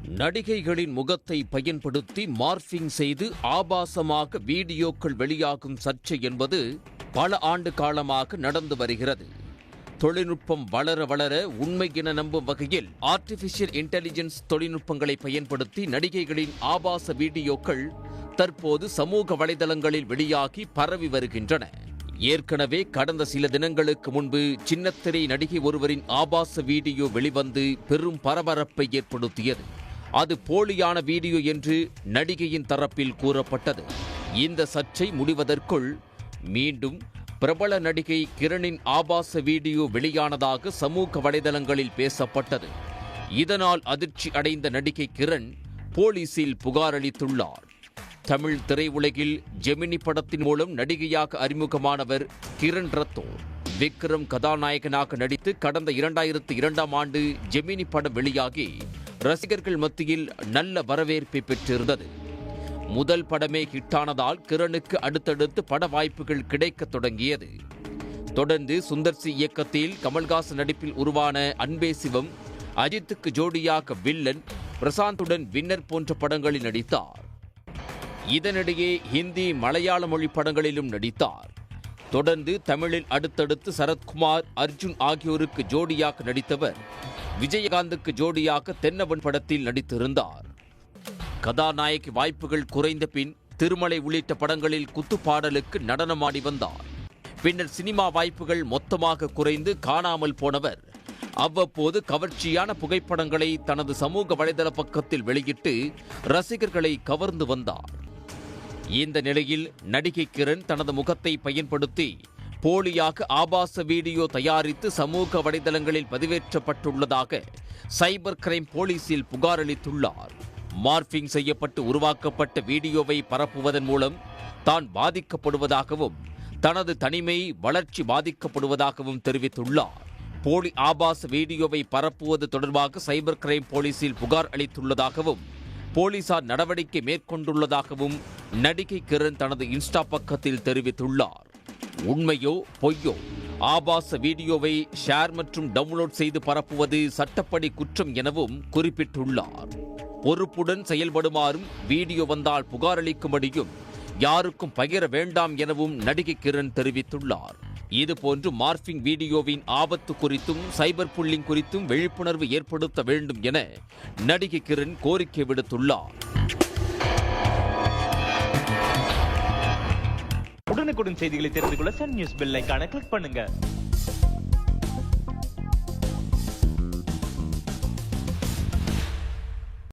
நடிகைகளின் முகத்தை பயன்படுத்தி மார்பிங் செய்து ஆபாசமாக வீடியோக்கள் வெளியாகும் சர்ச்சை என்பது பல ஆண்டு காலமாக நடந்து வருகிறது. தொழில்நுட்பம் வளர வளர உண்மை என நம்பும் வகையில் ஆர்டிபிஷியல் இன்டெலிஜென்ஸ் தொழில்நுட்பங்களை பயன்படுத்தி நடிகைகளின் ஆபாச வீடியோக்கள் தற்போது சமூக வலைதளங்களில் வெளியாகி பரவி வருகின்றன. ஏற்கனவே கடந்த சில தினங்களுக்கு முன்பு சின்னத்திரை நடிகை ஒருவரின் ஆபாச வீடியோ வெளிவந்து பெரும் பரபரப்பை ஏற்படுத்தியது. அது போலியான வீடியோ என்று நடிகையின் தரப்பில் கூறப்பட்டது. இந்த சர்ச்சை முடிவதற்குள் மீண்டும் பிரபல நடிகை கிரணின் ஆபாச வீடியோ வெளியானதாக சமூக வலைதளங்களில் பேசப்பட்டது. இதனால் அதிர்ச்சி அடைந்த நடிகை கிரண் போலீசில் புகார் அளித்துள்ளார். தமிழ் திரையுலகில் ஜெமினி படத்தின் மூலம் நடிகையாக அறிமுகமானவர் கிரண் ரத்தோர். விக்ரம் கதாநாயகனாக நடித்து கடந்த 2002ஆம் ஆண்டு ஜெமினி படம் வெளியாகி ரசிகர்கள் மத்தியில் நல்ல வரவேற்பை பெற்றிருந்தது. முதல் படமே ஹிட்டானதால் கிரணுக்கு அடுத்தடுத்து பட வாய்ப்புகள் கிடைக்கத் தொடங்கியது. தொடர்ந்து சுந்தர்சி இயக்கத்தில் கமல்ஹாசன் நடிப்பில் உருவான அன்பே சிவம், அஜித்துக்கு ஜோடியாக வில்லன், பிரசாந்துடன் வின்னர் போன்ற படங்களில் நடித்தார். இதனிடையே ஹிந்தி, மலையாள மொழி படங்களிலும் நடித்தார். தொடர்ந்து தமிழில் அடுத்தடுத்து சரத்குமார், அர்ஜுன் ஆகியோருக்கு ஜோடியாக நடித்தவர் விஜயகாந்துக்கு ஜோடியாக தென்னவன் படத்தில் நடித்திருந்தார். கதாநாயகி வாய்ப்புகள் குறைந்த பின் திருமலை உள்ளிட்ட படங்களில் குத்துப்பாடலுக்கு நடனமாடி வந்தார். பின்னர் சினிமா வாய்ப்புகள் மொத்தமாக குறைந்து காணாமல் போனவர் அவ்வப்போது கவர்ச்சியான புகைப்படங்களை தனது சமூக வலைதள பக்கத்தில் வெளியிட்டு ரசிகர்களை கவர்ந்து வந்தார். இந்த நிலையில் நடிகை கிரண் தனது முகத்தை பயன்படுத்தி போலியாக ஆபாச வீடியோ தயாரித்து சமூக வலைதளங்களில் பதிவேற்றப்பட்டுள்ளதாக சைபர் கிரைம் போலீசில் புகார் அளித்துள்ளார். மார்பிங் செய்யப்பட்டு உருவாக்கப்பட்ட வீடியோவை பரப்புவதன் மூலம் தான் பாதிக்கப்படுவதாகவும் தனது தனிமை, வளர்ச்சி பாதிக்கப்படுவதாகவும் தெரிவித்துள்ளார். போலி ஆபாச வீடியோவை பரப்புவது தொடர்பாக சைபர் கிரைம் போலீசில் புகார் அளித்துள்ளதாகவும் போலீசார் நடவடிக்கை மேற்கொண்டுள்ளதாகவும் நடிகை கிரண் தனது இன்ஸ்டா பக்கத்தில் தெரிவித்துள்ளார். உண்மையோ பொய்யோ, ஆபாச வீடியோவை ஷேர் மற்றும் டவுன்லோட் செய்து பரப்புவது சட்டப்படி குற்றம் எனவும் குறிப்பிட்டுள்ளார். பொறுப்புடன் செயல்படுமாறும், வீடியோ வந்தால் புகார் அளிக்கும்படியும் யாருக்கும் பகிர வேண்டாம் எனவும் நடிகை கிரண் தெரிவித்துள்ளார். இதுபோன்று மார்பிங் வீடியோவின் ஆபத்து குறித்தும் சைபர் புல்லிங் குறித்தும் விழிப்புணர்வு ஏற்படுத்த வேண்டும் என நடிகை கிரண் கோரிக்கை விடுத்துள்ளார். உடனுக்குடன் செய்திகளை தெரிந்து கொள்ள சன் நியூஸ் பெல் ஐகானை கிளிக் பண்ணுங்க.